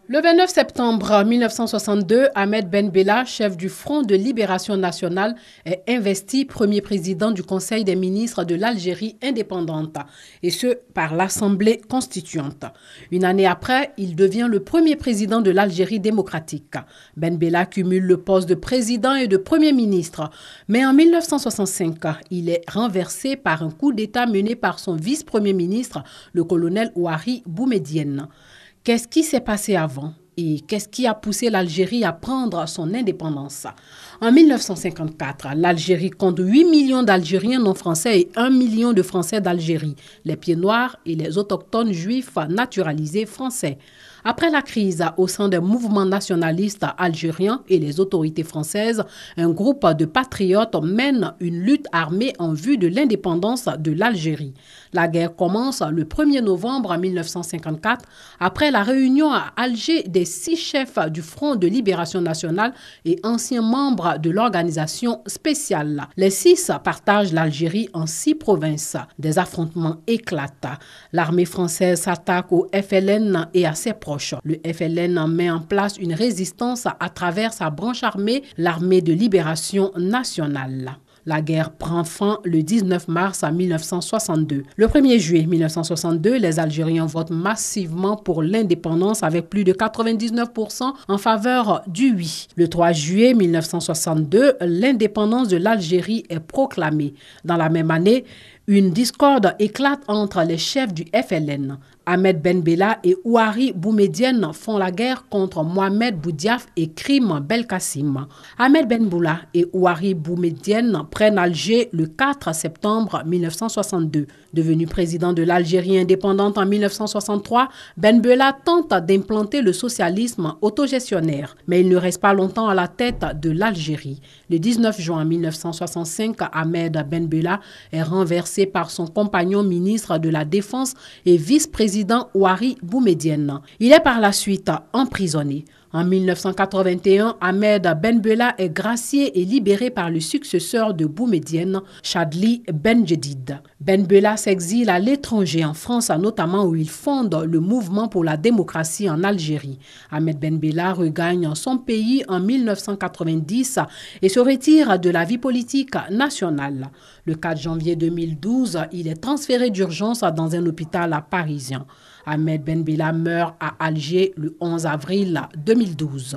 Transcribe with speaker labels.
Speaker 1: Le 29 septembre 1962, Ahmed Ben Bella, chef du Front de Libération Nationale, est investi premier président du Conseil des ministres de l'Algérie indépendante, et ce, par l'Assemblée constituante. Une année après, il devient le premier président de l'Algérie démocratique. Ben Bella cumule le poste de président et de premier ministre, mais en 1965, il est renversé par un coup d'État mené par son vice-premier ministre, le colonel Houari Boumedienne. Qu'est-ce qui s'est passé avant et qu'est-ce qui a poussé l'Algérie à prendre son indépendance? En 1954, l'Algérie compte 8 millions d'Algériens non français et 1 million de Français d'Algérie, les pieds-noirs et les autochtones juifs naturalisés français. Après la crise au sein des mouvements nationalistes algériens et les autorités françaises, un groupe de patriotes mène une lutte armée en vue de l'indépendance de l'Algérie. La guerre commence le 1er novembre 1954 après la réunion à Alger des 6 chefs du Front de Libération Nationale et anciens membres de l'organisation spéciale. Les 6 partagent l'Algérie en 6 provinces. Des affrontements éclatent. L'armée française s'attaque au FLN et à ses proches. Le FLN met en place une résistance à travers sa branche armée, l'Armée de Libération Nationale. La guerre prend fin le 19 mars 1962. Le 1er juillet 1962, les Algériens votent massivement pour l'indépendance avec plus de 99% en faveur du oui. Le 3 juillet 1962, l'indépendance de l'Algérie est proclamée. Dans la même année, une discorde éclate entre les chefs du FLN. Ahmed Ben Bella et Houari Boumedienne font la guerre contre Mohamed Boudiaf et Krim Belkacem. Ahmed Ben Bella et Houari Boumedienne prennent Alger le 4 septembre 1962. Devenu président de l'Algérie indépendante en 1963, Ben Bella tente d'implanter le socialisme autogestionnaire, mais il ne reste pas longtemps à la tête de l'Algérie. Le 19 juin 1965, Ahmed Ben Bella est renversé par son compagnon ministre de la Défense et vice-président Houari Boumedienne. Il est par la suite emprisonné. En 1981, Ahmed Ben Bella est gracié et libéré par le successeur de Boumedienne, Chadli Benjedid. Ben Bella s'exile à l'étranger, en France notamment, où il fonde le mouvement pour la démocratie en Algérie. Ahmed Ben Bella regagne son pays en 1990 et se retire de la vie politique nationale. Le 4 janvier 2012, il est transféré d'urgence dans un hôpital parisien. Ahmed Ben Bella meurt à Alger le 11 avril 2012.